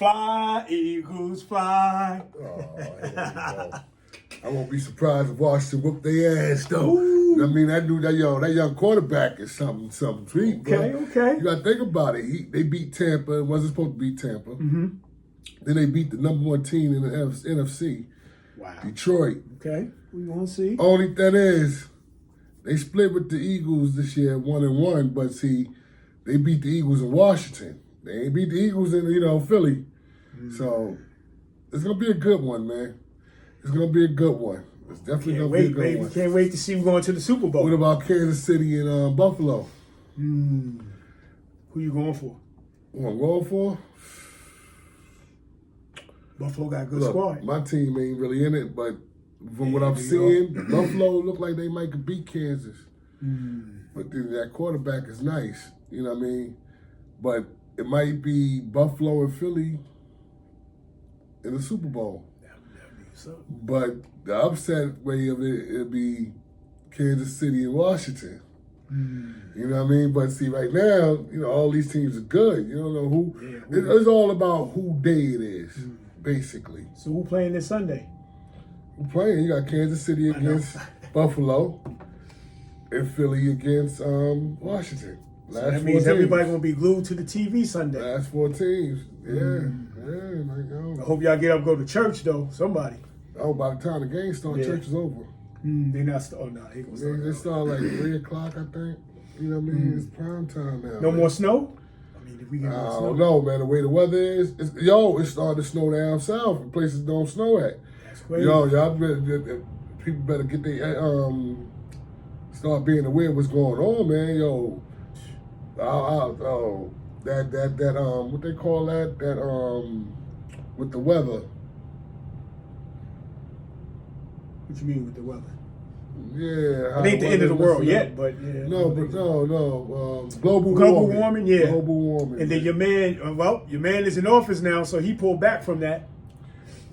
Fly, Eagles, fly. Oh, here we go. I won't be surprised if Washington whoop their ass though. Ooh. I mean, that young quarterback is something sweet. Okay, bro. okay. You gotta think about it. They beat Tampa. It wasn't supposed to beat Tampa. Mm-hmm. Then they beat the #1 team in the NFC, Wow. Detroit. Okay, we gonna see. Only thing is, they split with the Eagles this year, 1-1. But see, they beat the Eagles in Washington. They ain't beat the Eagles in Philly. So it's gonna be a good one, man. It's gonna be a good one. It's definitely Can't gonna wait, be a good baby. one. Can't wait to see you going to the Super Bowl. What about Kansas City and Buffalo? Who you going for? Who I'm going for? Buffalo got a good Look, squad. my team ain't really in it, but from what Yeah, I'm there you seeing, Buffalo look like they might could beat Kansas. But then that quarterback is nice, you know what I mean? But it might be Buffalo and Philly in the Super Bowl. So, But the upset way of it'd be Kansas City and Washington. You know what I mean? But see, right now, all these teams are good. You don't know who. Yeah, It's all about who day it is, basically. so who playing this Sunday? Who playing? You got Kansas City against Buffalo and Philly against Washington. So that means everybody gonna be glued to the TV Sunday. Last 4 teams. Yeah. I hope y'all get up, go to church though. Somebody. Oh, by the time the game starts, Yeah. church is over. They not. Oh no, they gonna start. They start like 3 o'clock, I think. You know what I mean? It's prime time now. No man. more snow. I mean, if we get I more don't snow, know, man. The way the weather is, it's starting to snow down south. In places don't snow at. that's crazy. Y'all people better get their start being aware of what's going on, man. What they call that with the weather. What you mean with the weather? Yeah, It ain't the end of the world yet, but yeah. no. Global warming, yeah. Global warming. And then your man is in office now, so he pulled back from that.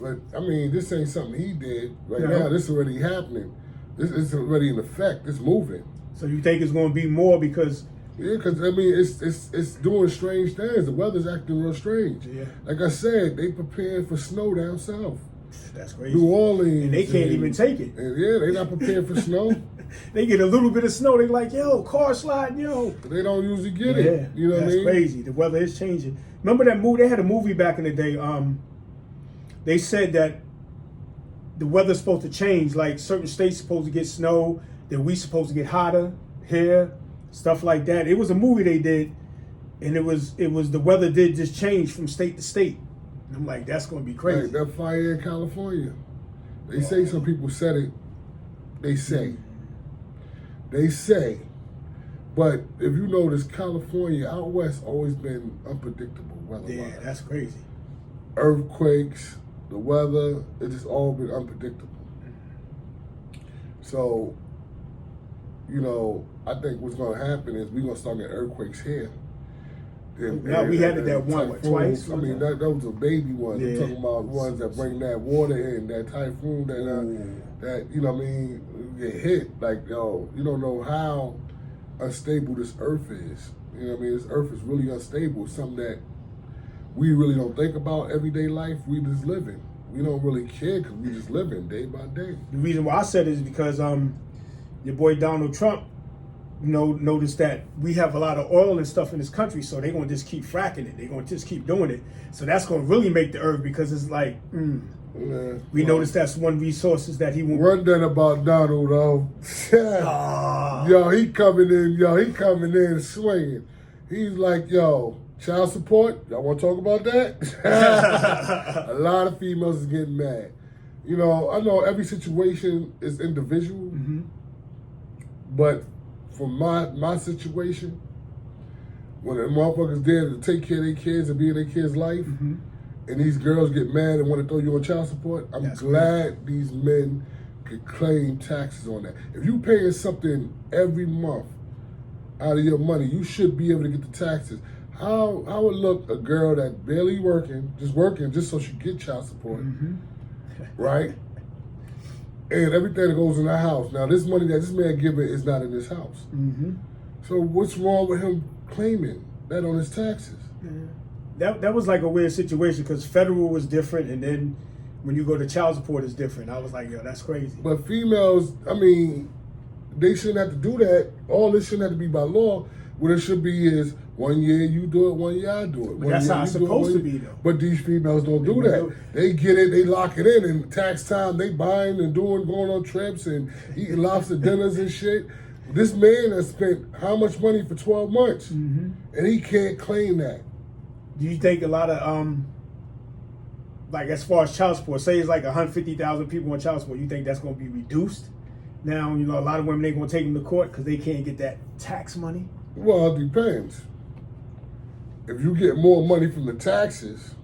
But I mean, this ain't something he did right No. now. This is already happening. This is already in effect. It's moving. So you think it's going to be more because? Yeah, because I mean, it's doing strange things. The weather's acting real strange. Yeah. Like I said, they preparing for snow down south. That's crazy. New Orleans. And they can't even take it. And yeah, they not prepared for snow. They get a little bit of snow, they like, yo, car sliding, yo. They don't usually get Yeah, it. You know what I that's mean? crazy. The weather is changing. Remember that movie? They had a movie back in the day. They said that the weather's supposed to change. Like certain states supposed to get snow, then we supposed to get hotter here, stuff like that. It was a movie they did, and it was the weather did just change from state to state. And I'm like, that's gonna be crazy. Like that fire in California. They say some people said it. They say. But if you notice, California out west always been unpredictable weather. Yeah, that's crazy. Earthquakes, the weather, it just all been unpredictable. So, I think what's gonna happen is we're gonna start getting earthquakes here. Now we had it that one, what, twice? I mean, that was a baby one. Yeah. I'm talking about ones that bring that water in, that typhoon, that you know what I mean, get hit. Like, you don't know how unstable this earth is. You know what I mean? This earth is really unstable. It's something that we really don't think about everyday life. We just living. We don't really care because we just living day by day. The reason why I said it is because your boy Donald Trump, noticed that we have a lot of oil and stuff in this country, so they're gonna just keep fracking it. They're gonna just keep doing it. So that's gonna really make the earth, because it's like we noticed that's one resources that he won't. One thing about Donald though, he coming in swinging. He's like, child support. Y'all want to talk about that? A lot of females is getting mad. I know every situation is individual, but for my situation, when the motherfuckers there to take care of their kids and be in their kids' life, and these girls get mad and want to throw you on child support, I'm glad these men could claim taxes on that. If you paying something every month out of your money, you should be able to get the taxes. How would look a girl that barely working just so she get child support, right? And everything that goes in the house. Now, this money that this man giving is not in his house. So what's wrong with him claiming that on his taxes? that was like a weird situation because federal was different, and then when you go to child support, it's different. I was like, yo, that's crazy. But females, I mean, they shouldn't have to do that. All this shouldn't have to be by law. What it should be is 1 year you do it, 1 year I do it. But that's how it's supposed to be, though. But these females don't do that. They get it, they lock it in, and tax time, they buying and doing, going on trips and eating lobster dinners and shit. This man has spent how much money for 12 months, and he can't claim that. Do you think a lot of like as far as child support, say it's like 150,000 people on child support, you think that's going to be reduced? Now, you know, a lot of women ain't going to take them to court because they can't get that tax money. Well, it depends. If you get more money from the taxes,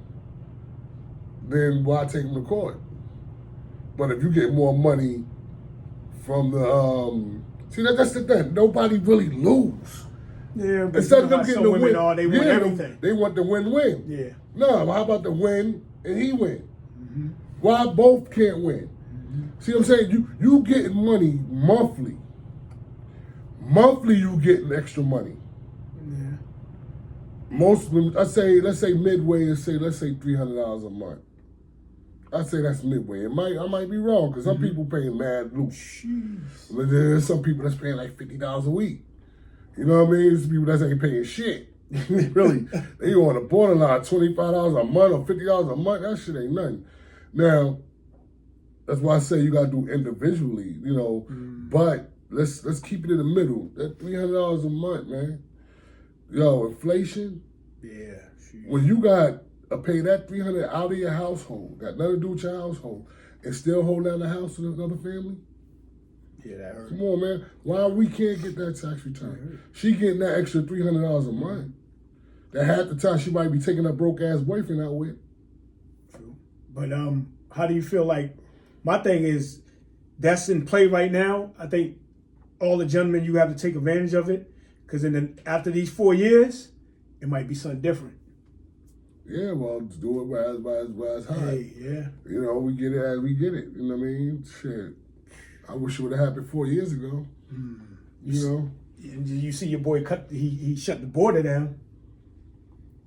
then why take them to court? But if you get more money from the see, that's the thing. Nobody really lose. Yeah, but instead of them getting the win, they want everything. They want the win-win. Yeah. No, how about the win and he win? Why both can't win? See what I'm saying? You getting money monthly. Monthly, you getting extra money. Yeah. Most of them, let's say midway, let's say $300 a month. I say that's midway. I might be wrong because some people paying mad loot. But there's some people that's paying like $50 a week. You know what I mean? There's people that ain't paying shit. Really, they on the borderline, $25 a month or $50 a month. That shit ain't nothing. Now, that's why I say you gotta do individually. You know, but let's keep it in the middle. That $300 a month, man. Yo, inflation. Yeah. When you got to pay that $300 out of your household, got nothing to do with your household, and still hold down the house with another family. Yeah, that hurt. Come on, man. Why we can't get that tax return? She getting that extra $300 a month. That half the time she might be taking her broke ass boyfriend out with. True. But how do you feel like? My thing is that's in play right now. I think all the gentlemen, you have to take advantage of it because after these 4 years, it might be something different. Yeah, well, do it while it's hot. Hey, yeah. You know, we get it as we get it. You know what I mean? Shit. I wish it would have happened 4 years ago. You know? You see your boy he shut the border down.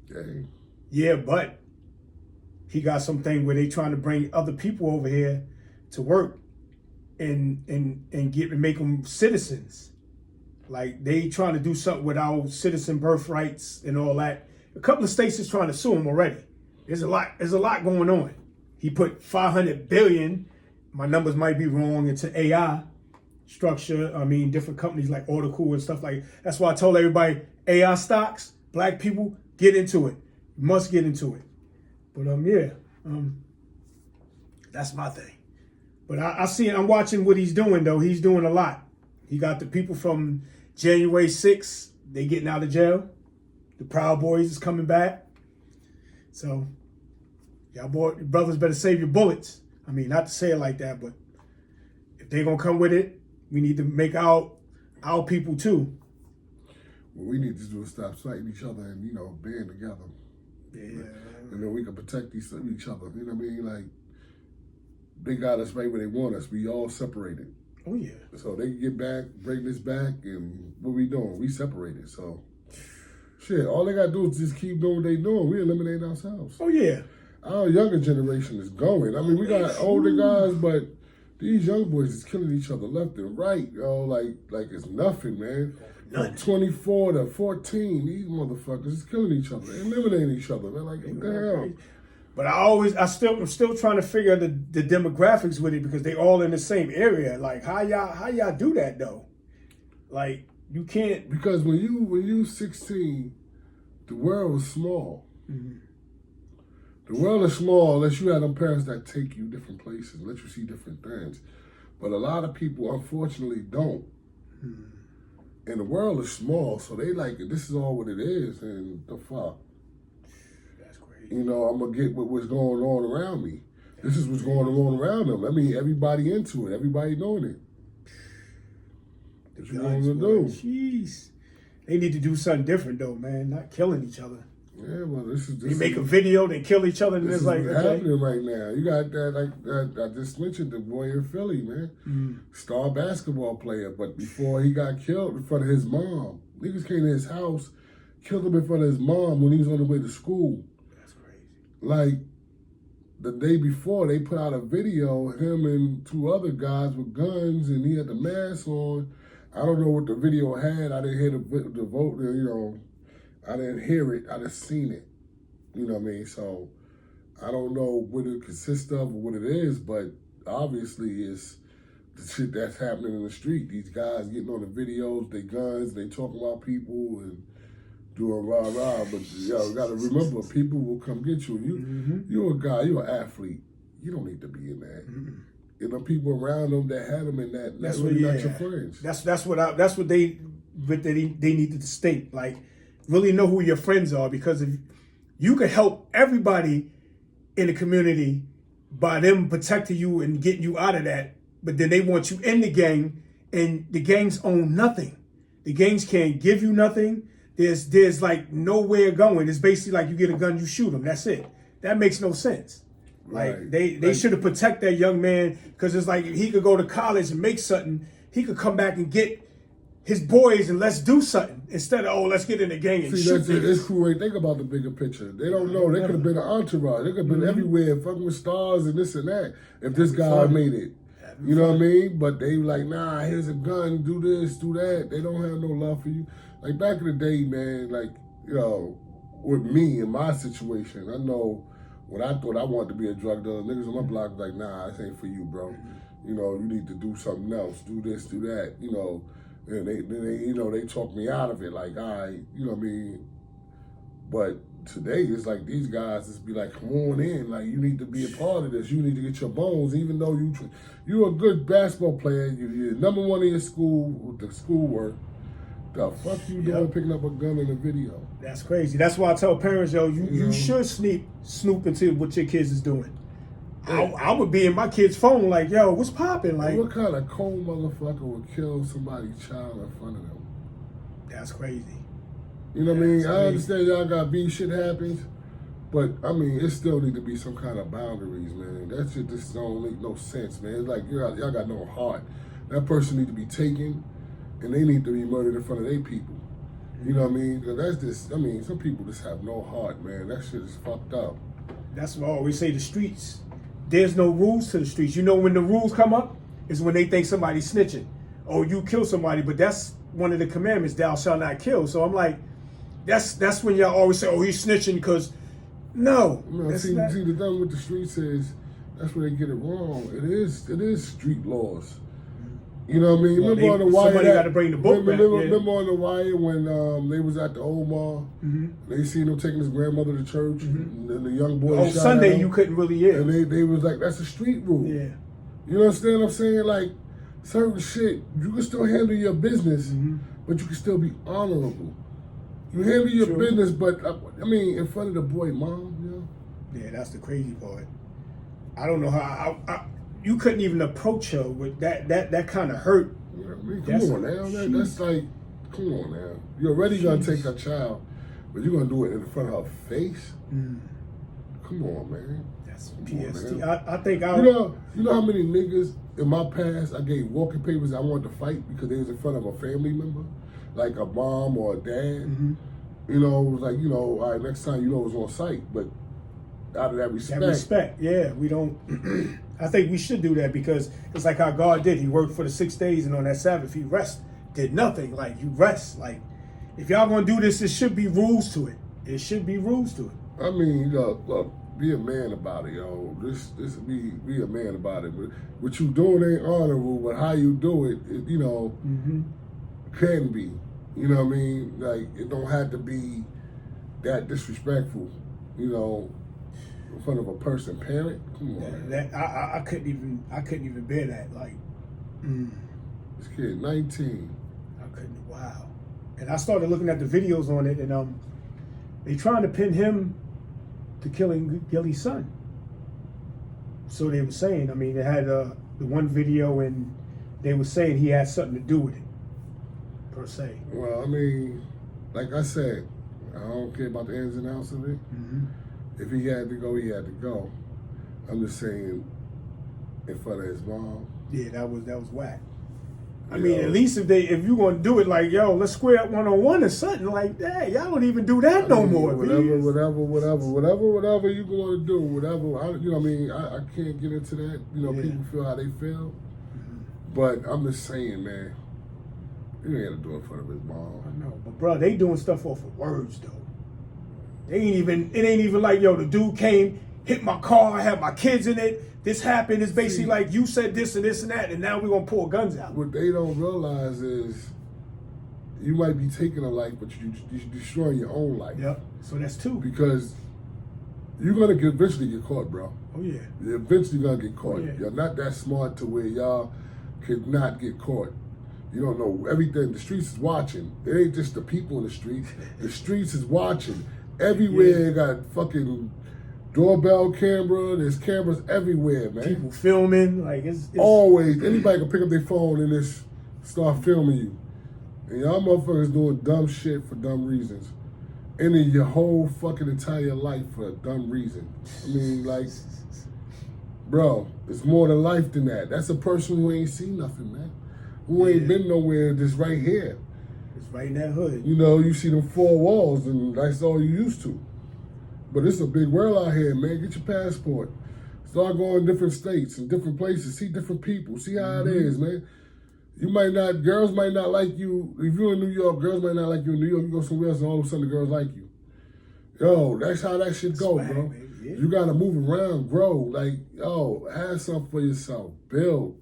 Hey. Yeah, but he got something where they trying to bring other people over here to work and make them citizens. Like they trying to do something with our citizen birthrights and all that. A couple of states is trying to sue him already. There's a lot going on. He put $500 billion. My numbers might be wrong. Into AI structure. I mean, different companies like Oracle and stuff like. That's why I told everybody, AI stocks, black people, get into it. You must get into it. But that's my thing. But I see it. I'm watching what he's doing though. He's doing a lot. He got the people from January 6th. They getting out of jail. The Proud Boys is coming back. So, y'all brothers better save your bullets. I mean, not to say it like that, but if they're going to come with it, we need to make our people too. What we need to do is stop fighting each other and, you know, band together. Yeah. And then we can protect each other. You know what I mean? Like, they got us right where they want us. We all separated. Oh, yeah. So they can get back, bring this back, and what we doing? We separated. So, shit, all they got to do is just keep doing what they doing. We eliminate ourselves. Oh, yeah. Our younger generation is going. I mean, we got older guys, but these young boys is killing each other left and right, yo. Like it's nothing, man. From 24 to 14, these motherfuckers is killing each other, eliminating each other. They're like, what the hell? But I'm still trying to figure out the demographics with it because they all in the same area. Like, how y'all do that though? Like, you can't. Because when you 16, the world is small. The world is small unless you have them parents that take you different places, let you see different things. But a lot of people, unfortunately, don't. And the world is small, so they like, this is all what it is, and the fuck. That's crazy. You know, I'm going to get what's going on around me. This is what's going on around them. I mean, everybody into it. Everybody doing it. What you want to do? Jeez. They need to do something different, though, man. Not killing each other. Yeah, well, this they make a video, they kill each other, and it's like, what's happening right now. You got that, I just mentioned the boy in Philly, man. Star basketball player, but before he got killed in front of his mom. Niggas came to his house, killed him in front of his mom when he was on the way to school. like the day before, they put out a video of him and two other guys with guns, and he had the mask on. I don't know what the video had. I didn't hear the vote. You know, I didn't hear it. I just seen it. You know what I mean? So I don't know what it consists of or what it is, but obviously it's the shit that's happening in the street. These guys getting on the videos, they guns, they talking about people and doing rah-rah. But y'all gotta remember, people will come get you. You're a guy, you're an athlete. You don't need to be in that. You know, people around them that had them in that, that's really not your friends. That's what they needed to state. Like, really know who your friends are, because if you can help everybody in the community by them protecting you and getting you out of that, but then they want you in the gang, and the gangs own nothing. The gangs can't give you nothing. There's like nowhere going. It's basically like you get a gun, you shoot them. That's it. That makes no sense. Like Right. they should have protect that young man, because it's like he could go to college and make something. He could come back and get his boys and let's do something, instead of, oh, let's get in the gang and See, shoot that's it. It's niggas. cool. They think about the bigger picture. They don't know. They could have been an entourage. They could have been everywhere, fucking with stars and this and that. If this guy made it, you know what I mean? But they like, nah, here's a gun. Do this, do that. They don't have no love for you. Like back in the day, man. Like, you know, with me in my situation, I know when I thought I wanted to be a drug dealer, niggas on my block was like, nah, this ain't for you, bro. You know, you need to do something else. Do this, do that. You know. And they you know, they talk me out of it, like, all right, you know what I mean? But today, it's like these guys just be like, come on in, like, you need to be a part of this. You need to get your bones, even though you're a good basketball player, you're number one in your school with the schoolwork. The fuck you doing picking up a gun in a video? That's crazy. That's why I tell parents, yo, you should snoop into what your kids is doing. I would be in my kid's phone like, yo, what's popping? Like, what kind of cold motherfucker would kill somebody's child in front of them? That's crazy. You know what I mean? That's I crazy. understand y'all got beef, shit happens, but I mean, it still need to be some kind of boundaries, man. That shit just don't make no sense, man. It's like y'all got no heart. That person need to be taken, and they need to be murdered in front of their people. You know what I mean? 'Cause that's just, I mean, some people just have no heart, man. That shit is fucked up. That's why I always say the streets. There's no rules to the streets. You know when the rules come up is when they think somebody's snitching. Oh, you kill somebody, but that's one of the commandments, thou shalt not kill. So I'm like, that's when y'all always say, oh, he's snitching, because no. No, see, the thing with the streets is, that's where they get it wrong. It is street laws. You know what I mean? Well, remember on the wire? somebody got to bring the book back. Remember on the wire when they was at the old mall? They seen him taking his grandmother to church, and then the young boy. Oh, shot Sunday at him, you couldn't really and they was like, that's a street rule. Yeah. You understand what I'm saying? Like certain shit, you can still handle your business, but you can still be honorable. You handle your business, but I mean, in front of the boy mom, you know. Yeah, that's the crazy part. I don't know how you couldn't even approach her with that kind of hurt. Yeah, I mean, come on now. That's like, come on now. You're already gonna take a child, but you're gonna do it in front of her face? Come on, man. That's Come PST. on, man. I think You know how many niggas in my past I gave walking papers I wanted to fight because they was in front of a family member, like a mom or a dad. You know, it was like, you know, all right, next time you know it was on site, but out of that respect. Yeah, we don't. I think we should do that, because it's like how God did. He worked for the 6 days, and on that Sabbath he rest. Did nothing. Like, you rest. Like, if y'all gonna do this, there should be rules to it. It should be rules to it. I mean, look, be a man about it, yo. Be a man about it. But what you doing ain't honorable, but how you do it, you know, can be. You know what I mean? Like, it don't have to be that disrespectful, you know, in front of a person, parent. Come on, man. I couldn't even bear that. Like, This kid, 19. I couldn't. Wow. And I started looking at the videos on it, and they trying to pin him to killing Gilly's son. So they were saying. I mean, they had the one video, and they were saying he had something to do with it, per se. Well, I mean, like I said, I don't care about the ins and outs of it. If he had to go, he had to go. I'm just saying, in front of his mom. Yeah, that was whack. I mean, at least if you gonna do it like, yo, let's square up 1-on-1 or something like that. Y'all don't even do that no more. Whatever you going to do, whatever. You know what I mean? I can't get into that. You know, people feel how they feel. But I'm just saying, man, you ain't got to do it in front of his mom. I know, but bro, they doing stuff off of words though. It ain't even like, yo, the dude came, hit my car, I had my kids in it. This happened. It's basically like you said this and this and that, and now we're gonna pull guns out. What they don't realize is you might be taking a life, but you're destroying your own life. Yep. So that's two. Because you're gonna eventually get caught, bro. Oh yeah. You're eventually gonna get caught. Oh, yeah. You're not that smart to where y'all could not get caught. You don't know everything. The streets is watching. It ain't just the people in the streets. The streets is watching. Everywhere got fucking doorbell camera. There's cameras everywhere, man. People filming, like it's always. Anybody can pick up their phone and just start filming you. And y'all motherfuckers doing dumb shit for dumb reasons. Ending your whole fucking entire life for a dumb reason. I mean, like, bro, it's more to life than that. That's a person who ain't seen nothing, man. Who ain't been nowhere, just right here. It's right in that hood. You know, you see them four walls and that's all you used to. But it's a big world out here, man. Get your passport. Start going to different states and different places. See different people. See how it is, man. Girls might not like you. If you're in New York, girls might not like you in New York. You go somewhere else and all of a sudden the girls like you. Yo, that's how that shit go, bro. Yeah. You got to move around, grow. Like, yo, have something for yourself. Build.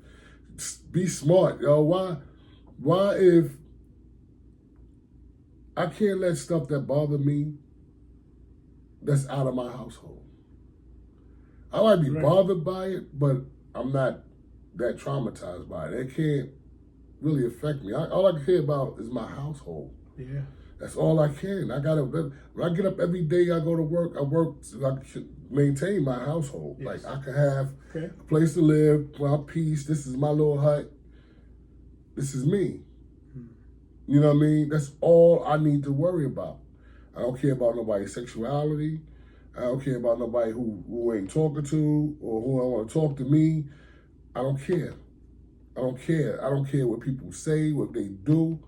Be smart, yo. Why if I can't let stuff that bother me that's out of my household? I might be bothered by it, but I'm not that traumatized by it. It can't really affect me. All I care about is my household. Yeah. That's all I can. When I get up every day, I go to work. I work so I can maintain my household. Yes. Like I can have a place to live, my peace. This is my little hut. This is me. You know what I mean? That's all I need to worry about. I don't care about nobody's sexuality. I don't care about nobody who ain't talking to or who don't want to talk to me. I don't care. I don't care. I don't care what people say, what they do.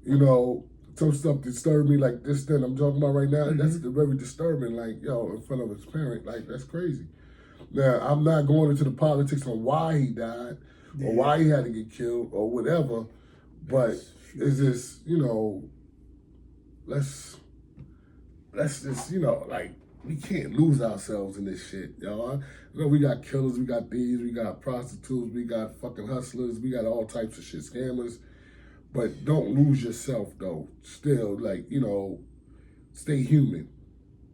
You know, some stuff disturbed me like this thing I'm talking about right now. That's very disturbing. Like, yo, in front of his parent, like that's crazy. Now, I'm not going into the politics on why he died or why he had to get killed or whatever, but it's just, you know, let's just, you know, like, we can't lose ourselves in this shit, y'all. You know, we got killers, we got thieves, we got prostitutes, we got fucking hustlers, we got all types of shit, scammers. But don't lose yourself, though. Still, like, you know, stay human.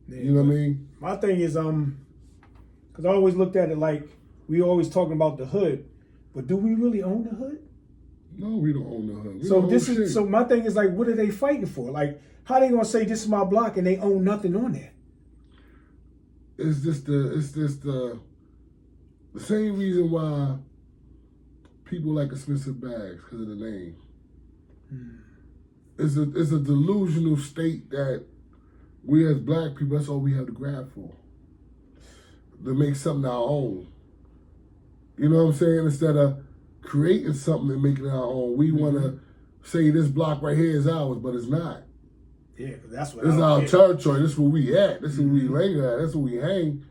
Yeah, you know what I mean? My thing is, because I always looked at it like, we always talking about the hood, but do we really own the hood? No, we don't own the hood. So my thing is like, what are they fighting for? Like, how they gonna say this is my block and they own nothing on there? It's just the same reason why people like expensive bags, because of the name. It's a delusional state that we as black people, that's all we have to grab for. To make something our own. You know what I'm saying? Instead of creating something and making it our own, we want to say this block right here is ours, but it's not. Yeah, because that's what this is our territory. This is where we at. This is where we linger at. That's where we hang.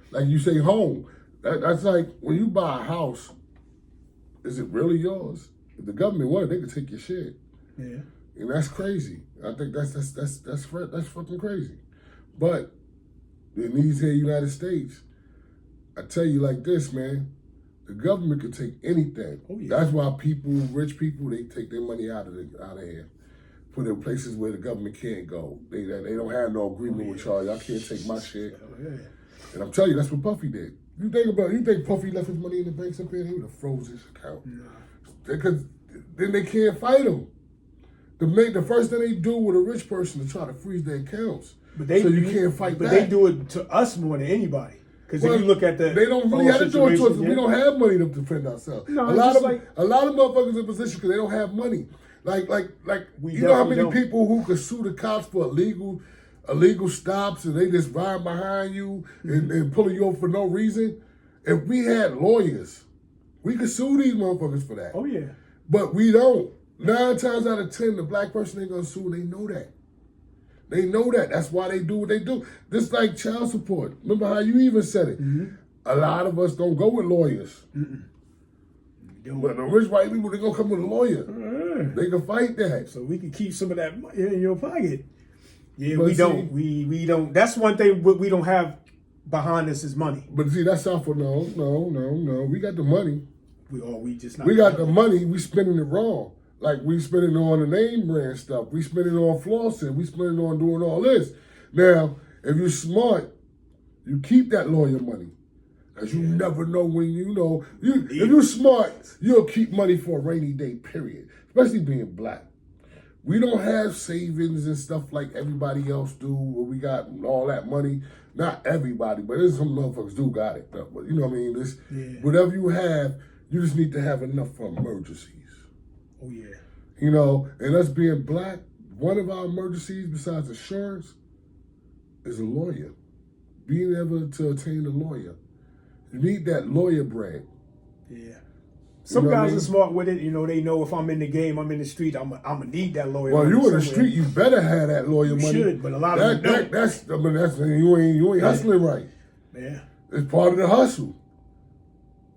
Like you say, home. That's like when you buy a house. Is it really yours? If the government wanted, they could take your shit. Yeah, and that's crazy. I think that's fucking crazy. But in these here United States, I tell you like this, man. The government could take anything. Oh, yeah. That's why people, rich people, they take their money out of here. Put it in places where the government can't go. They don't have no agreement with y'all. Y'all can't take my shit. And I'm telling you, that's what Puffy did. You think Puffy left his money in the banks up there? He would have froze his account. Because then they can't fight him. The first thing they do with a rich person is try to freeze their accounts. So you can't fight but that. They do it to us more than anybody. Because if you look at the they don't really have to do it to us. We don't have money to defend ourselves. No, a lot of motherfuckers in position because they don't have money. Like you know how many people who could sue the cops for illegal stops and they just ride behind you and pulling you over for no reason? If we had lawyers, we could sue these motherfuckers for that. Oh yeah. But we don't. 9 times out of 10, the black person ain't gonna sue. They know that. They know that. That's why they do what they do. Just like child support. Remember how you even said it. Mm-hmm. A lot of us don't go with lawyers. But the rich white people, they gonna come with a lawyer. They can fight that. So we can keep some of that money in your pocket. Yeah, But we see- don't. We don't. That's one thing we don't have behind us is money. But see, that's not for no. We got the money. We just not. We got the money. We spending it wrong. Like we spending it on the name brand stuff. We spending it on flossing. We spending it on doing all this. Now, if you're smart, you keep that lawyer money. Cause you never know when if you're smart, you'll keep money for a rainy day, period. Especially being black. We don't have savings and stuff like everybody else do, where we got all that money. Not everybody, but there's some motherfuckers do got it. But you know what I mean? Whatever you have, you just need to have enough for emergencies. Oh yeah. And us being black, one of our emergencies besides insurance is a lawyer. Being able to attain a lawyer. You need that lawyer bread. Yeah. Some know what I guys mean? are smart with it. They know if I'm in the game, I'm in the street, I'm gonna need that lawyer. Well, money you in the somewhere. street, you better have that lawyer You money. should, but a lot of them don't. That's you ain't hustling right. Yeah. It's part of the hustle.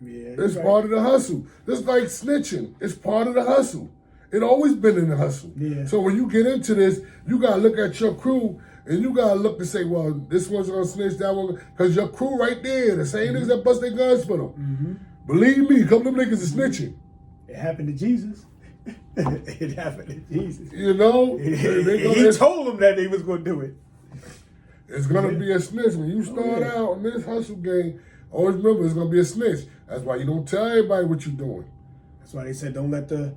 Yeah. It's right. part of the hustle. Just like snitching, it's part of the hustle. It always been in the hustle. Yeah. So when you get into this, you gotta look at your crew and you gotta look and say, well, this one's gonna snitch, that one, because your crew right there, the same niggas that bust their guns for them. Mm-hmm. Believe me, a couple of them niggas is snitching. It happened to Jesus. It happened to Jesus. You know, He told them that they was gonna do it. it's gonna be a snitch when you start out in this hustle game. Always remember, it's gonna be a snitch. That's why you don't tell everybody what you're doing. That's why they said don't let the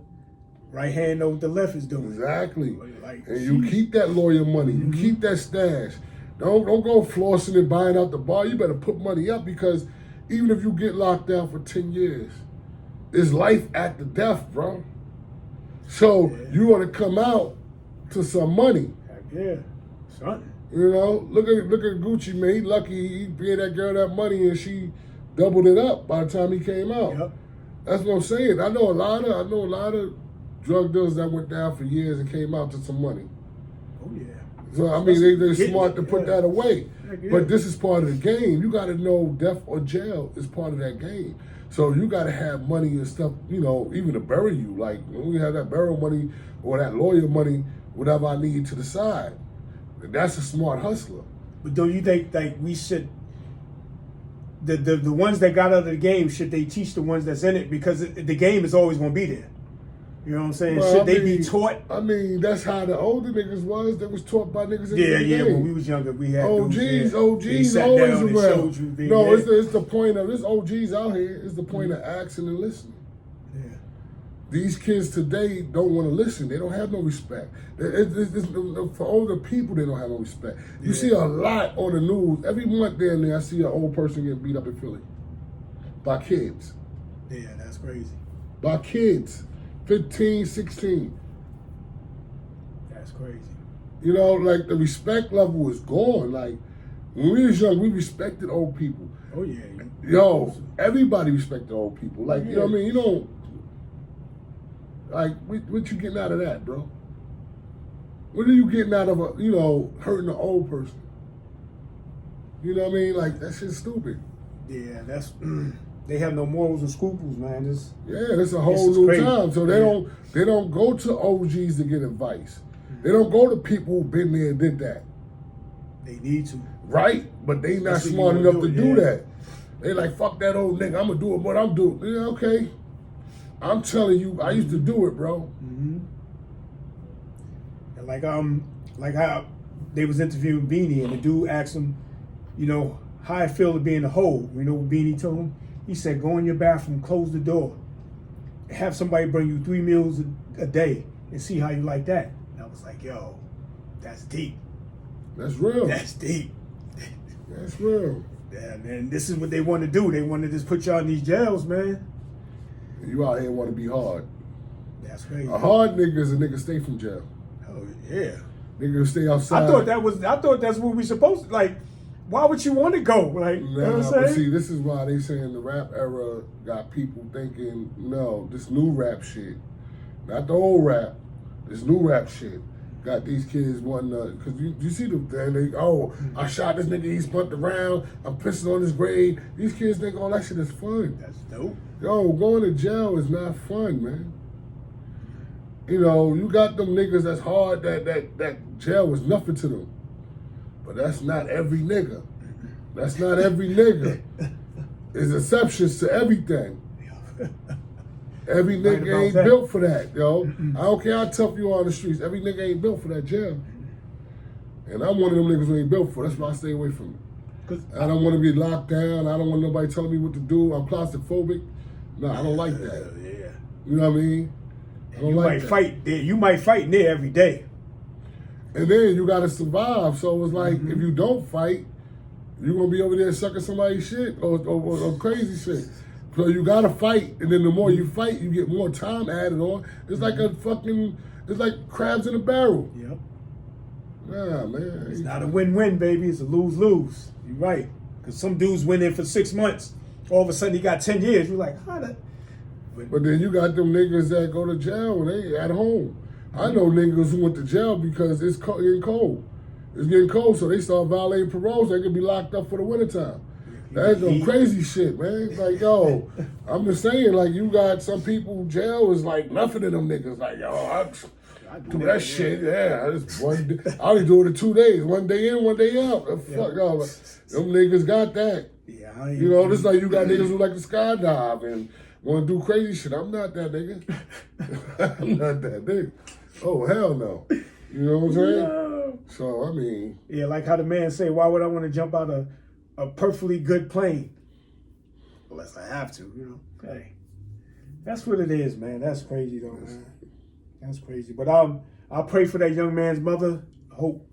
right hand know what the left is doing. Exactly. Like, And you keep that lawyer money. You keep that stash. Don't go flossing and buying out the bar. You better put money up, because even if you get locked down for 10 years, it's life after death, bro. So you want to come out to some money. Yeah, something. Look at Gucci, man. He lucky he paid that girl that money and she doubled it up by the time he came out. Yep. That's what I'm saying. I know a lot of drug dealers that went down for years and came out to some money. Oh yeah. So I mean, they're Getting smart it, to put yeah. that away. Heck yeah. But this is part of the game. You got to know death or jail is part of that game. So you got to have money and stuff, even to bury you. Like when we have that burial money or that lawyer money, whatever I need to the side. That's a smart hustler. But don't you think like we should the ones that got out of the game, should they teach the ones that's in it, because the game is always going to be there? You know what I'm saying? Well, Should they be taught? I mean, that's how the older niggas was. They was taught by niggas in the Yeah. game. When we was younger, we had OGs They always sat down around. and showed you the, No, it's the point of this OGs out here. It's the point of asking and listening. Yeah. These kids today don't want to listen. They don't have no respect. For older people, they don't have no respect. You see a lot on the news. Every month down there, I see an old person get beat up in Philly by kids. Yeah, that's crazy. By kids, 15, 16. That's crazy. Like the respect level is gone. Like when we was young, we respected old people. Oh yeah. Yo, everybody respected old people. Like, you know what I mean? Like, what you getting out of that, bro? What are you getting out of hurting an old person? You know what I mean? Like, that shit's stupid. Yeah, that's they have no morals and scruples, man. It's a whole new crazy. time. So they don't go to OGs to get advice. They don't go to people who've been there and did that. They need to. Right? But they not That's what smart you enough gonna to do, do yeah. that. They like, fuck that old nigga, I'm gonna do what I'm doing. Yeah, okay. I'm telling you, I used to do it, bro. Mm-hmm. And like how they was interviewing Beanie, and the dude asked him, how I feel to be in the hole. You know what Beanie told him? He said, go in your bathroom, close the door, have somebody bring you 3 meals a day, and see how you like that. And I was like, yo, that's deep. That's real. That's deep. That's real. Yeah, man, this is what they want to do. They want to just put y'all in these jails, man. You out here want to be hard. That's crazy. A hard nigga is a nigga stay from jail. Oh yeah. Nigga stay outside. I thought that's what we supposed to, like. Why would you want to go? Like, you know what I'm but saying? see, this is why they saying the rap era got people thinking, no, this new rap shit, Not the old rap. This new rap shit. Got these kids wanting because you see them there, I shot this nigga, he spunt around, I'm pissing on his grave. These kids think all that shit is fun. That's dope. Yo, going to jail is not fun, man. You know, you got them niggas that's hard that jail was nothing to them. But that's not every nigga. That's not every nigga. There's exceptions to everything. Every nigga ain't built for that, yo. I don't care how tough you are on the streets. Every nigga ain't built for that jail. And I'm one of them niggas who ain't built for it. That's why I stay away from it. I don't want to be locked down. I don't want nobody telling me what to do. I'm claustrophobic. No, I don't like that. Yeah. You know what I mean? I don't like that. You might fight there every day. And then you got to survive. So it's like, if you don't fight, you're going to be over there sucking somebody's shit or crazy shit. So you got to fight. And then the more you fight, you get more time added on. It's like it's like crabs in a barrel. Yep. Nah, man. It's not a win-win, baby. It's a lose-lose. You're right. Because some dudes went in for 6 months. All of a sudden, he got 10 years. You're like, how the... But then you got them niggas that go to jail when they at home. I know niggas who went to jail because it's getting cold. It's getting cold, so they start violating parole, so they can be locked up for the wintertime. That's some crazy shit, man. It's like, yo, I'm just saying, like, you got some people, jail is like nothing to them niggas. Like, yo, I do that shit, yeah. I only do it in 2 days. 1 day in, 1 day out. Fuck, yo, them niggas got that. Yeah, you know, just like you got niggas who like to skydive and want to do crazy shit. I'm not that nigga. I'm not that nigga. Oh, hell no. You know what I'm saying? No. So, I mean. Yeah, like how the man say, why would I want to jump out a perfectly good plane? Unless I have to, you know. Hey, that's what it is, man. That's crazy, though, man. That's crazy. But I'll pray for that young man's mother. Hope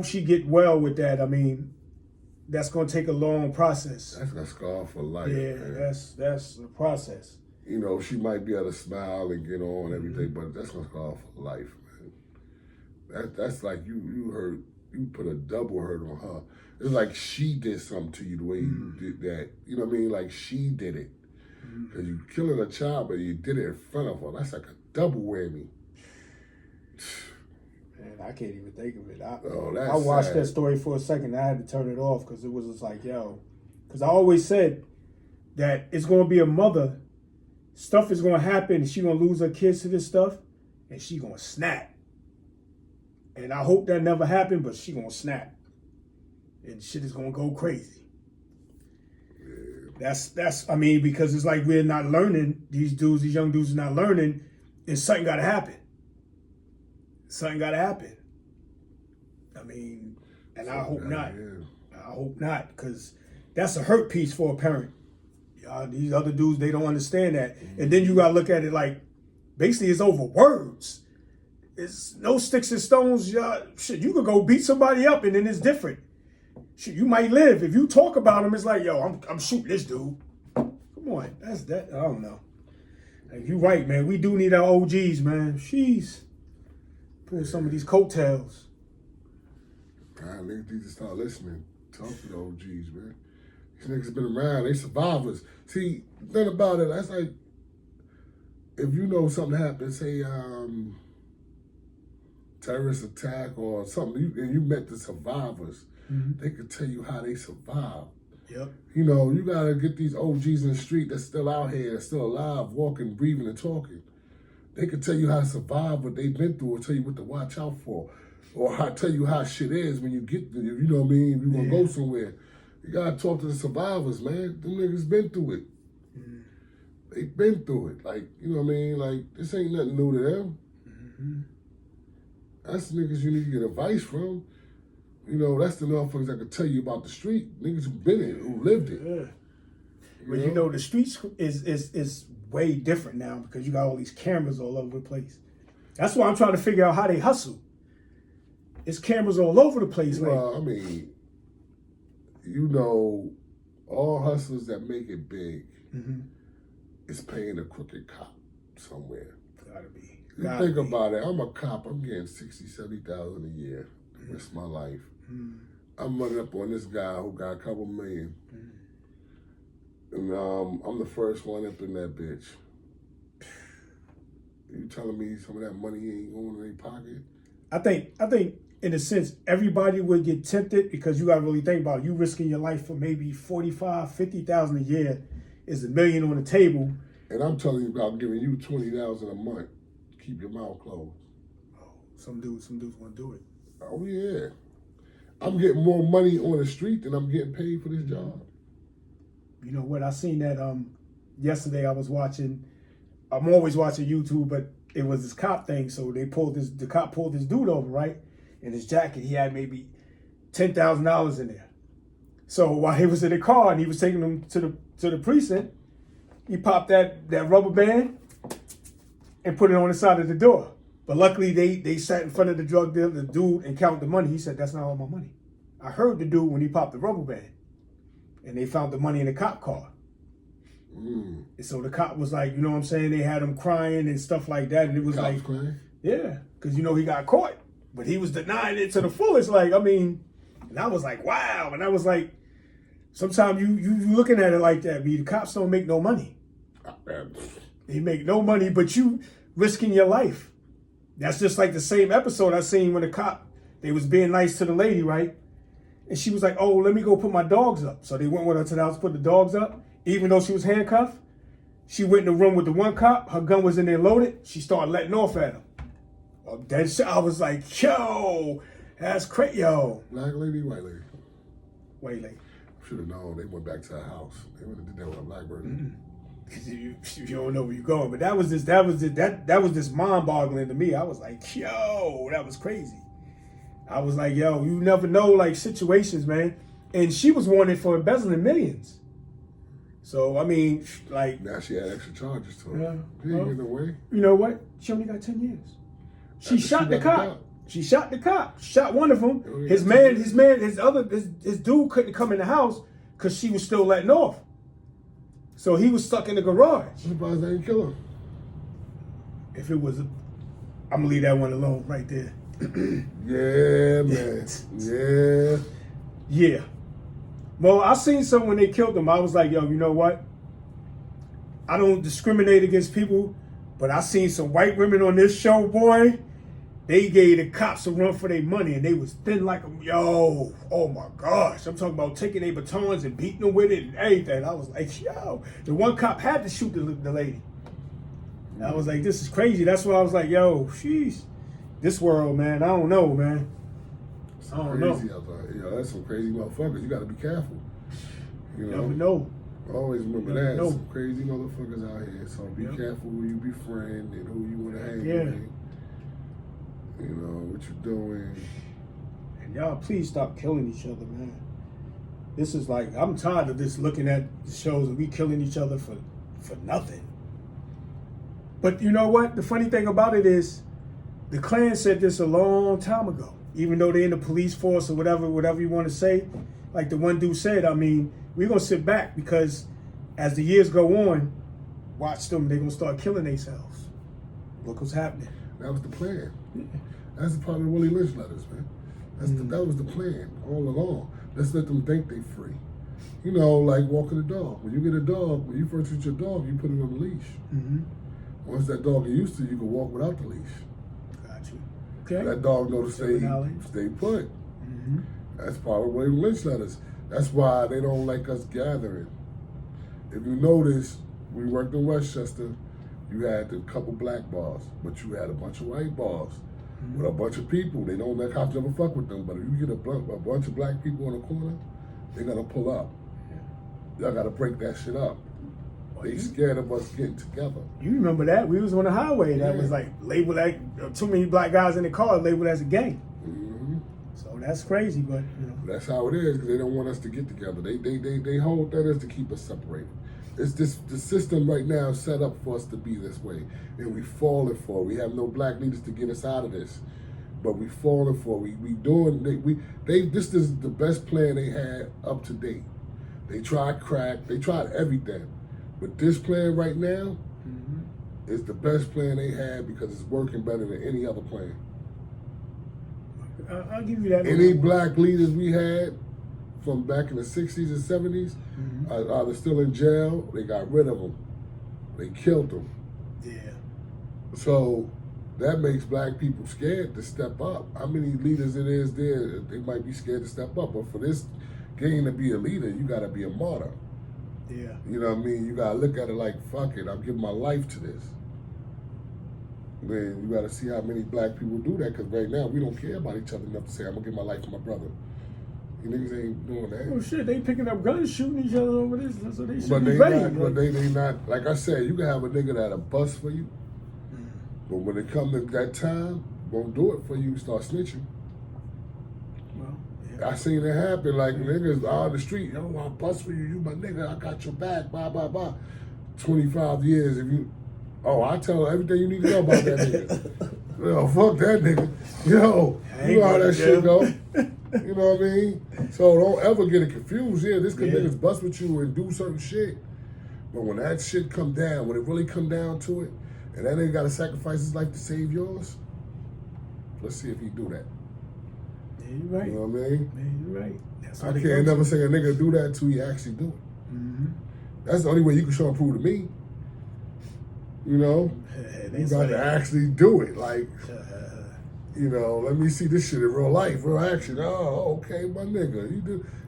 she get well with that. I mean, that's gonna take a long process. That's gonna scar for life. Yeah, man. that's a process. You know, she might be able to smile and get on everything, but that's gonna scar for life, man. That's like you put a double hurt on her. It's like she did something to you the way you did that. You know what I mean? Like she did it. Because you killing a child, but you did it in front of her. That's like a double whammy. Man, I can't even think of it. That's I watched sad. that story for a second. I had to turn it off because it was just like, yo. Because I always said that it's going to be a mother. Stuff is going to happen, and she's going to lose her kids to this stuff, and she's going to snap. And I hope that never happened, but she's going to snap. And shit is going to go crazy. That's I mean, because it's like we're not learning. These young dudes are not learning, and something got to happen. Something got to happen. I mean, and I hope not. I hope not, because that's a hurt piece for a parent. These other dudes, they don't understand that. And then you got to look at it like, basically it's over words. It's no sticks and stones. Shit, you could go beat somebody up and then it's different. Shit, you might live. If you talk about them, it's like, yo, I'm shooting this dude. Come on, that's that. I don't know. Like, you're right, man. We do need our OGs, man. Jeez. Pull some of these coattails. Niggas need to start listening. Talk to the OGs, man. These niggas been around. They survivors. See, nothing about it. That's like, if you know something happened, say, terrorist attack or something, and you met the survivors, they could tell you how they survived. Yep. You know, you gotta get these OGs in the street that's still out here, that's still alive, walking, breathing, and talking. They could tell you how to survive what they've been through, or tell you what to watch out for, or tell you how shit is when you get there. You know what I mean? If you gonna go somewhere, you gotta talk to the survivors, man. Them niggas been through it. They've been through it. Like, you know what I mean? Like, this ain't nothing new to them. That's the niggas you need to get advice from. You know, that's the motherfuckers that can tell you about the street. Niggas who been in it, who lived it. Yeah. Well, you know, the streets is way different now because you got all these cameras all over the place. That's why I'm trying to figure out how they hustle. It's cameras all over the place. Well, I mean, you know, all hustlers that make it big is paying a crooked cop somewhere. Gotta be. You think about it. I'm a cop. I'm getting $60,000, $70,000 a year. That's my life. I'm running up on this guy who got a couple million. And I'm the first one up in that bitch. you telling me some of that money ain't going in their pocket? I think in a sense, everybody would get tempted because you got to really think about it. You risking your life for maybe 45, 50,000 a year is $1 million on the table. And I'm telling you about giving you $20,000 a month. Keep your mouth closed. Oh, some dudes want to do it. Oh yeah, I'm getting more money on the street than I'm getting paid for this job. You know what? I seen that yesterday. I'm always watching YouTube, but it was this cop thing. So the cop pulled this dude over, right? In his jacket, he had maybe $10,000 in there. So while he was in the car and he was taking him to the precinct, he popped that rubber band and put it on the side of the door. But luckily, they sat in front of the drug dealer, the dude, and counted the money. He said, "That's not all my money." I heard the dude when he popped the rubber band, and they found the money in the cop car. And so the cop was like, you know what I'm saying? They had him crying and stuff like that, and it was Cops crying? Yeah, because he got caught, but he was denying it to the fullest. Like, I mean, and I was like, wow, and I was like, sometimes you looking at it like that, the cops don't make no money. They make no money, but you risking your life. That's just like the same episode I seen when they was being nice to the lady, right? And she was like, "Oh, let me go put my dogs up." So they went with her to the house, put the dogs up. Even though she was handcuffed, she went in the room with the one cop. Her gun was in there loaded. She started letting off at him. I was like, yo, that's crazy, yo. Black lady, white lady? White lady. Should have known. They went back to her house. They would have did that with a black person. You don't know where you're going, but that was just mind-boggling to me. I was like, yo, that was crazy. I was like, yo, you never know, like, situations, man. And she was wanted for embezzling millions. So I mean, like, now she had extra charges to her. Yeah. She ain't getting away. You know what? She only got 10 years. She shot the cop. She shot the cop. Shot one of them. His dude couldn't come in the house because she was still letting off. So he was stuck in the garage. I'm surprised they didn't kill him. If it was, I'm gonna leave that one alone right there. Yeah, man. Yeah. Yeah. Well, I seen some when they killed him. I was like, yo, you know what? I don't discriminate against people, but I seen some white women on this show, boy. They gave the cops a run for their money, and they was thin like them. Yo, oh my gosh. I'm talking about taking their batons and beating them with it and everything. I was like, yo. The one cop had to shoot the lady. And I was like, this is crazy. That's why I was like, yo, sheesh. This world, man, I don't know, man. I don't know. You know, that's some crazy motherfuckers. You got to be careful. You know? Never know. Always remember Never that. know. Some crazy motherfuckers out here. So be careful who you befriend and who you want to hang with. You know, what you're doing. And y'all, please stop killing each other, man. This is like, I'm tired of this looking at the shows and we killing each other for nothing. But you know what? The funny thing about it is, the Klan said this a long time ago. Even though they're in the police force or whatever you want to say, like the one dude said, I mean, we're going to sit back because as the years go on, watch them, they're going to start killing themselves. Look what's happening. That was the plan. That's the part of the Willie Lynch letters, man. That was the plan all along. Let's let them think they free. You know, like walking a dog. When you get a dog, when you first get your dog, you put it on a leash. Mm-hmm. Once that dog is used to, you can walk without the leash. Got you. Okay. That dog know to stay put. Mm-hmm. That's part of Willie Lynch letters. That's why they don't like us gathering. If you notice, we worked in Westchester, you had a couple black bars, but you had a bunch of white bars with a bunch of people. They don't let cops ever fuck with them, but if you get a bunch of black people in the corner, they're gonna pull up. Y'all gotta break that shit up. They scared of us getting together. You remember that? We was on the highway that was like labeled like too many black guys in the car labeled as a gang. Mm-hmm. So that's crazy, but you know. That's how it is because they don't want us to get together. They hold that as to keep us separated. It's the system right now is set up for us to be this way, and we falling for it. We have no black leaders to get us out of this, but we falling for it. This is the best plan they had up to date. They tried crack, they tried everything, but this plan right now is the best plan they had because it's working better than any other plan. I'll give you that. Any black leaders we had from back in the 60s and 70s are either still in jail, they got rid of them. They killed them. Yeah. So that makes black people scared to step up. How many leaders it is there, they might be scared to step up. But for this game to be a leader, you got to be a martyr. Yeah. You know what I mean? You got to look at it like, fuck it, I'm giving my life to this. Man, you got to see how many black people do that, because right now we don't care about each other enough to say, I'm going to give my life to my brother. You niggas ain't doing that. Oh shit, they picking up guns, shooting each other over this, so they should But be they ready. not, but they not, like I said, you can have a nigga that'll bust for you, but when it comes to that time, won't do it for you, start snitching. Well, yeah. I seen it happen, like niggas on the street, yo, I'll bust for you, you my nigga, I got your back, blah, blah, blah. 25 years, if you, I tell everything you need to know about that nigga. Yo, fuck that nigga. Yo, you know how that shit go. You know what I mean? So don't ever get it confused. Yeah, this cause niggas bust with you and do certain shit. But when that shit come down, when it really come down to it, and that nigga gotta sacrifice his life to save yours, let's see if he do that. Yeah, you're right. You know what I mean? Yeah, you're right. That's how I they can't go. never say a nigga do that until he actually do it. Mm-hmm. That's the only way you can show and prove to me. You know? You got to actually do it. Like, you know, let me see this shit in real life, real action. Oh, okay, my nigga.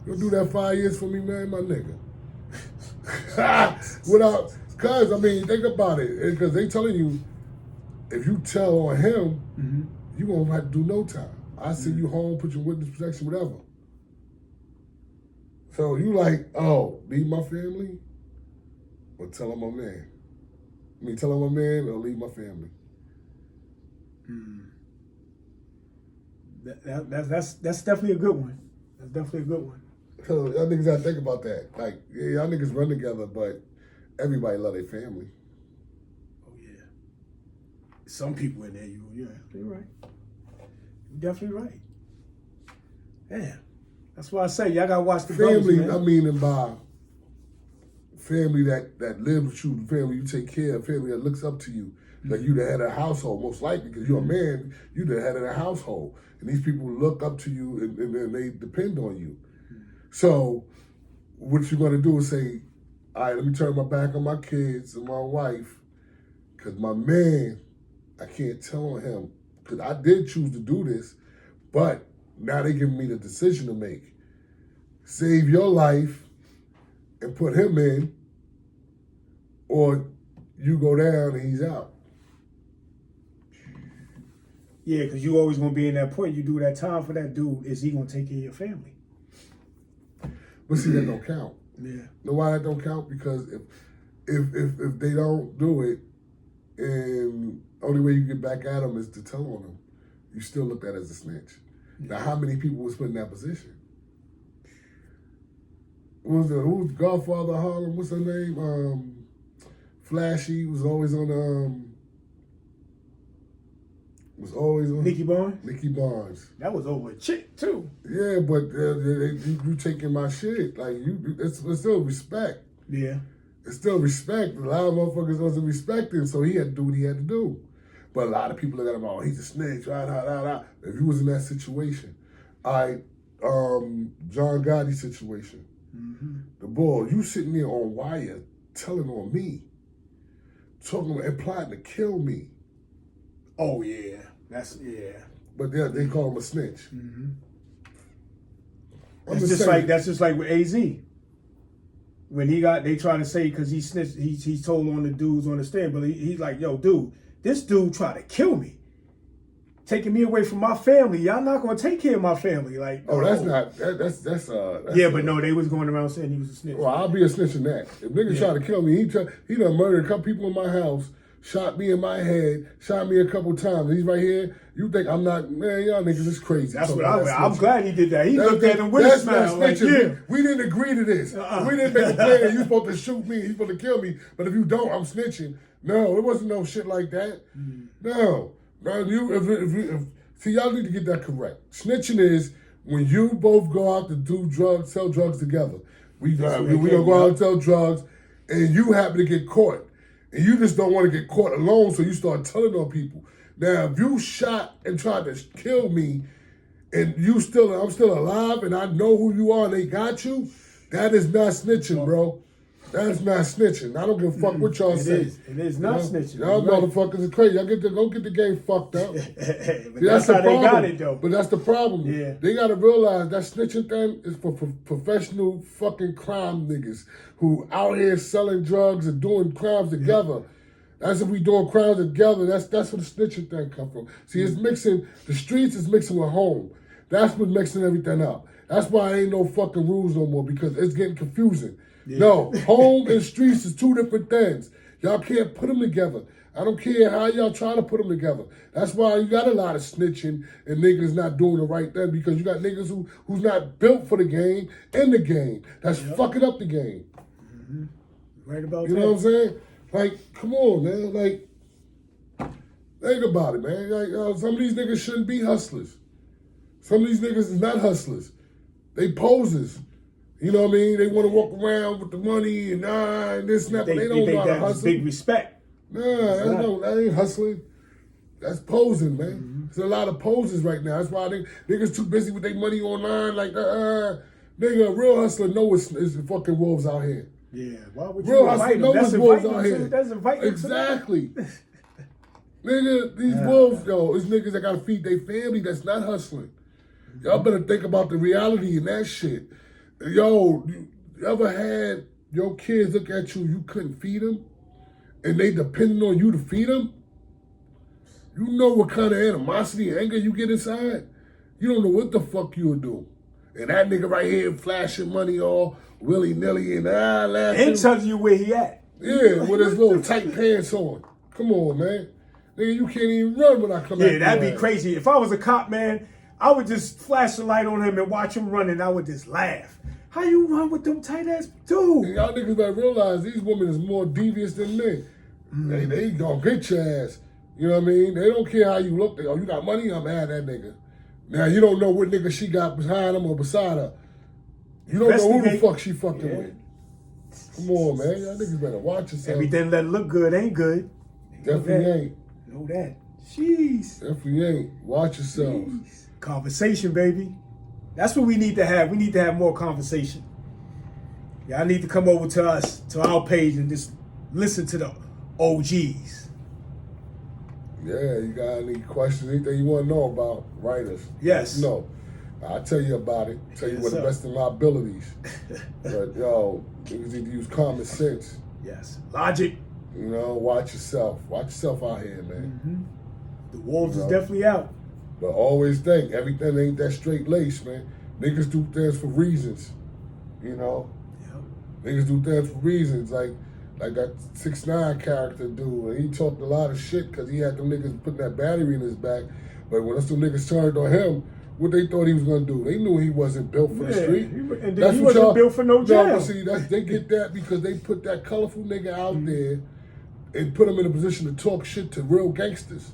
You'll do that 5 years for me, man, my nigga. Cause, I mean, think about it. Because they telling you, if you tell on him, you won't have to do no time. I send you home, put your witness protection, whatever. So you like, oh, leave my family? Or tell him I'm a man? Tell him I'm a man or leave my family? That's definitely a good one. That's definitely a good one. So y'all niggas gotta think about that. Like, yeah, y'all niggas run together, but everybody love their family. Oh yeah. Some people in there, you're right. You're definitely right. Yeah. That's why I say y'all gotta watch the family. brothers, man. I mean, and by family that lives with you, family you take care of, family that looks up to you. Like you the head of the household, most likely, because you're a man, you the head of the household. And these people look up to you and they depend on you. So what you're gonna do is say, all right, let me turn my back on my kids and my wife, because my man, I can't tell on him, because I did choose to do this, but now they giving me the decision to make. Save your life and put him in, or you go down and he's out. Yeah, because you always gonna be in that point. You do that time for that dude. Is he gonna take care of your family? But see, that don't count. Yeah. Know why that don't count? Because if they don't do it, and only way you get back at them is to tell on them, you still looked at as a snitch. Yeah. Now, how many people was put in that position? Who's the Godfather of Harlem? What's her name? Flashy was always on Nicky Barnes? Nicky Barnes. That was over a chick too. Yeah, but you taking my shit. Like, it's still respect. Yeah. It's still respect. A lot of motherfuckers wasn't respecting, so he had to do what he had to do. But a lot of people look at him, oh, he's a snitch, If you was in that situation. John Gotti situation. The boy, you sitting there on wire telling on me, talking and plotting to kill me. Oh yeah, But they call him a snitch. That's just like with AZ. When they trying to say because he snitched, he told on the dudes on the stand, but he's like, yo, dude, this dude tried to kill me, taking me away from my family. Y'all not gonna take care of my family, like. Oh, that's not that's yeah, but no, they was going around saying he was a snitch. Well, I'll be a snitch in that. If niggas try to kill me, he done murdered a couple people in my house. Shot me in my head, shot me a couple times. He's right here. You think I'm not, man, y'all niggas is crazy. That's what I'm glad he did that. He looked at him with a smile. Like, we didn't agree to this. We didn't make a plan. You supposed to shoot me. You supposed to kill me. But if you don't, I'm snitching. No, it wasn't no shit like that. No. See, y'all need to get that correct. Snitching is when you both go out to do drugs, sell drugs together. We gonna go out and sell drugs, and you happen to get caught. And you just don't want to get caught alone, so you start telling on people. Now, if you shot and tried to kill me, and I'm still alive, and I know who you are, and they got you, that is not snitching, bro. That's not snitching. I don't give a fuck what y'all say. It is not snitching. Y'all Right. motherfuckers are crazy. Y'all don't get the game fucked up. But See, that's the how they got problem. it, though. But that's the problem. Yeah. They gotta realize that snitching thing is for professional fucking crime niggas who out here selling drugs and doing crimes together. That's if we doing crimes together. That's where the snitching thing come from. See, it's mixing the streets is mixing with home. That's what mixing everything up. That's why ain't no fucking rules no more because it's getting confusing. Yeah. No, home and streets is two different things. Y'all can't put them together. I don't care how y'all try to put them together. That's why you got a lot of snitching and niggas not doing the right thing because you got niggas who's not built for the game in the game. That's fucking up the game. Mm-hmm. Right about You that. know what I'm saying? Like, come on, man. Like, think about it, man. Like, some of these niggas shouldn't be hustlers. Some of these niggas is not hustlers. They posers. You know what I mean? They want to walk around with the money and this and that, but they don't know how to that was hustle. big respect. Nah, that ain't hustling. That's posing, man. Mm-hmm. There's a lot of poses right now. That's why niggas too busy with their money online. Like, nigga, a real hustler know it's fucking wolves out here. Yeah, why would Real you hustler invite know them? it's That's wolves inviting out them. here. That's inviting them. Exactly. Nigga, these wolves, yo, it's niggas that gotta feed their family that's not hustling. Y'all better think about the reality in that shit. Yo, you ever had your kids look at you couldn't feed them? And they depending on you to feed them? You know what kind of animosity and anger you get inside? You don't know what the fuck you'll do. And that nigga right here flashing money all willy-nilly and laughing. And tells you where he at. Yeah, with his little tight pants on. Come on, man. Nigga, you can't even run when I come at Yeah, that'd your be ass. crazy. If I was a cop, man, I would just flash the light on him and watch him run, and I would just laugh. How you run with them tight ass dude? And y'all niggas better realize these women is more devious than men. They gonna get your ass. You know what I mean? They don't care how you look. They, you got money? I'm mad at that nigga. Now, you don't know what nigga she got behind him or beside her. You don't know who the Investigate. fuck she fucking Yeah. with. Come on, man. Y'all niggas better watch yourself. Everything that look good ain't good. Definitely that. ain't. Know that. Jeez. Definitely ain't. Watch yourself. Jeez. Conversation, baby. That's what we need to have. We need to have more conversation. Y'all need to come over to us, to our page, and just listen to the OGs. Yeah, you got any questions, anything you want to know about, write us. Yes. No. I'll tell you about it. Tell you Yes, what the sir. best of my abilities. But, yo, niggas need to use common sense. Yes. Logic. You know, watch yourself. Watch yourself out here, man. The wolves You is know. definitely out. But always think, everything ain't that straight lace, man. Niggas do things for reasons. You know? Yep. Niggas do things for reasons. Like that 6ix9ine character dude. And he talked a lot of shit because he had them niggas putting that battery in his back. But when some niggas turned on him, what they thought he was going to do? They knew he wasn't built for the Yeah, street. and then he wasn't built for no jail. But see, they get that because they put that colorful nigga out there and put him in a position to talk shit to real gangsters.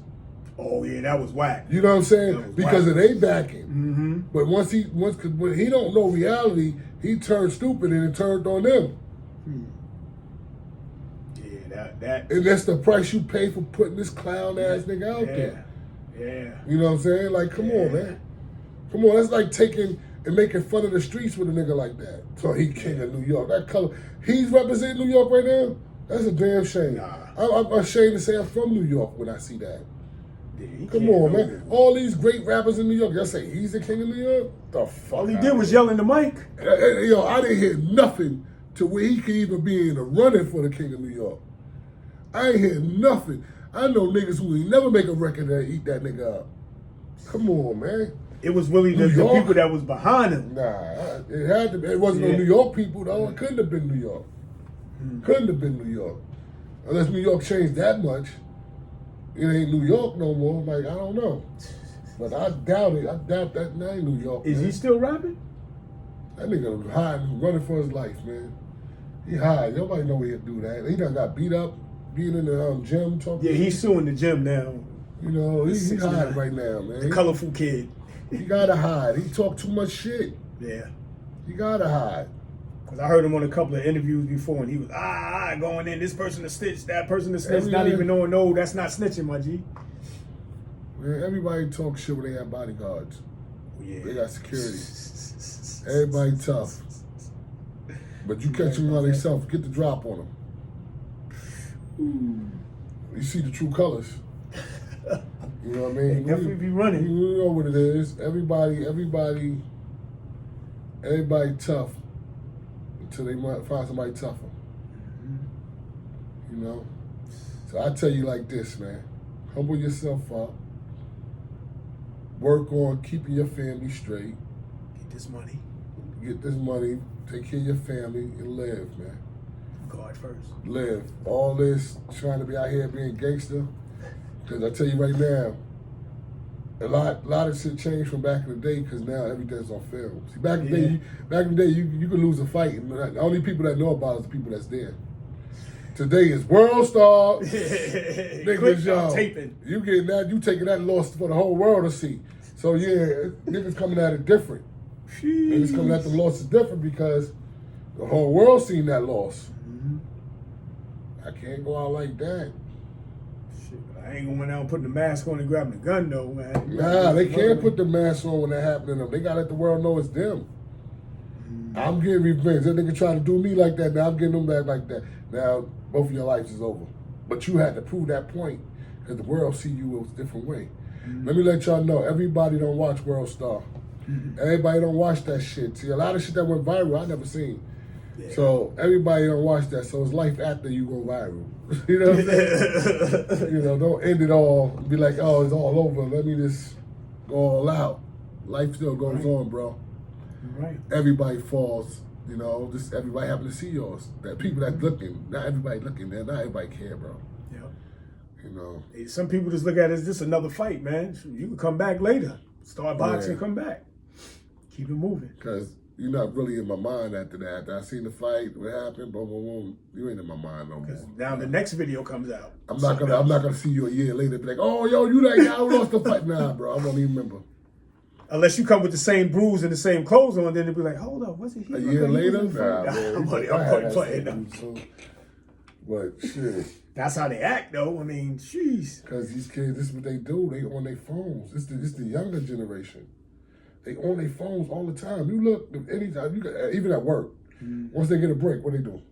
Oh yeah, that was whack. You know what I'm saying? That was Because whack. of they backing. But when he don't know reality, he turned stupid and it turned on them. Yeah, that. And that's the price you pay for putting this clown ass nigga out there. Yeah. You know what I'm saying? Like, come on, man. Come on, that's like taking and making fun of the streets with a nigga like that. So he king of New York. That color, he's representing New York right now. That's a damn shame. Nah. I'm ashamed to say I'm from New York when I see that. Yeah, he Come can't on, know. man. All these great rappers in New York, y'all say he's the king of New York? The fuck? All he out did of was here. yell in the mic. Yo, I didn't hear nothing to where he could even be in the running for the king of New York. I ain't hear nothing. I know niggas who ain't never make a record that eat that nigga up. Come on, man. It was really the New York? people that was behind him. Nah, it had to be. It wasn't no Yeah. New York people, though. It couldn't have been New York. Couldn't have been New York. Unless New York changed that much. It ain't New York no more. Like, I don't know. But I doubt it. I doubt that ain't New York. Is man. he still rapping? That nigga hiding, running for his life, man. He hide. Nobody know where he'd do that. He done got beat up, being in the gym, talking. Yeah, he's suing the gym now. You know, he 6ix9ine. hiding right now, man. The colorful kid. He gotta hide. He talk too much shit. Yeah. He gotta hide. Because I heard him on a couple of interviews before, and he was, going in, this person is snitch, that person is snitch, not Yeah. even knowing, no, that's not snitching, my G. Man, everybody talk shit when they have bodyguards. Yeah. They got security. Everybody tough. But you catch them on themselves, get the drop on them. You see the true colors. You know what I mean? They definitely be running. You know what it is. Everybody tough until they might find somebody tougher. You know? So I tell you like this, man. Humble yourself up. Work on keeping your family straight. Get this money. Get this money. Take care of your family and live, man. God first. Live. All this trying to be out here being gangster. Because I tell you right now, a lot of shit changed from back in the day because now everything's on film. See, back in the day, you could lose a fight, and the only people that know about it is the people that's there. Today is World Star. Niggas, yo, taping. you getting that? You taking that loss for the whole world to see. So yeah, niggas coming at it different. Niggas coming at the losses different because the whole world seen that loss. I can't go out like that. I ain't going out putting the mask on and grabbing the gun though, man. Nah, they can't put the mask on when that happened to them. They gotta let the world know it's them. I'm getting revenge. That nigga trying to do me like that. Now I'm getting them back like that. Now both of your lives is over. But you had to prove that point because the world see you a different way. Let me let y'all know. Everybody don't watch World Star. Everybody don't watch that shit. See, a lot of shit that went viral I never seen. Yeah. So everybody don't watch that. So it's life after you go viral. You know what I'm saying? You know, don't end it all and be like, oh, it's all over. Let me just go all out. Life still goes on, bro. Right. Everybody falls. You know, just everybody happen to see yours. That people that's looking, not everybody looking there. Not everybody care, bro. Yeah. You know. Some people just look at it as just another fight, man. You can come back later. Start boxing, come back. Keep it moving. Because you're not really in my mind after that. After I seen the fight, what happened, boom, boom, boom, you ain't in my mind no more. Now the next video comes out. I'm not gonna see you a year later and be like, oh yo, you that guy who lost the fight. Nah, bro, I won't even remember. Unless you come with the same bruise and the same clothes on, then they'll be like, hold up, what's it here? A year later? Nah, man. I'm playing them. But shit. That's how they act though. I mean, jeez. Because these kids, this is what they do. They on their phones. It's the younger generation. They on their phones all the time. You look anytime, even at work. Once they get a break, what they do?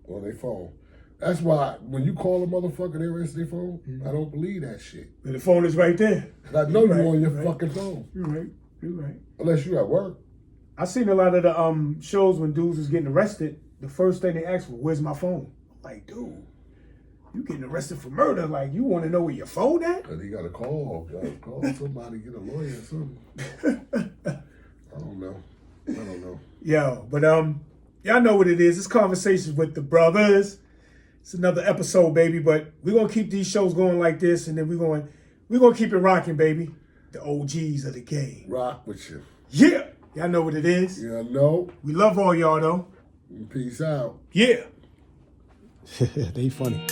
On their phone. That's why when you call a motherfucker, they answer their phone. I don't believe that shit. But the phone is right there. I know you're on your fucking phone. You're right. You're right. Unless you at work. I seen a lot of the shows when dudes was getting arrested. The first thing they asked for, "Where's my phone?" I'm like, dude, you getting arrested for murder? Like, you want to know where your phone at? Cause he got to call somebody, get a lawyer or something. I don't know. Yo, but y'all know what it is. It's conversations with the brothers. It's another episode, baby. But we're gonna keep these shows going like this, and then we're gonna keep it rocking, baby. The OGs of the game. Rock with you. Yeah, y'all know what it is. Yeah, I know. We love all y'all though. Peace out. Yeah. They funny.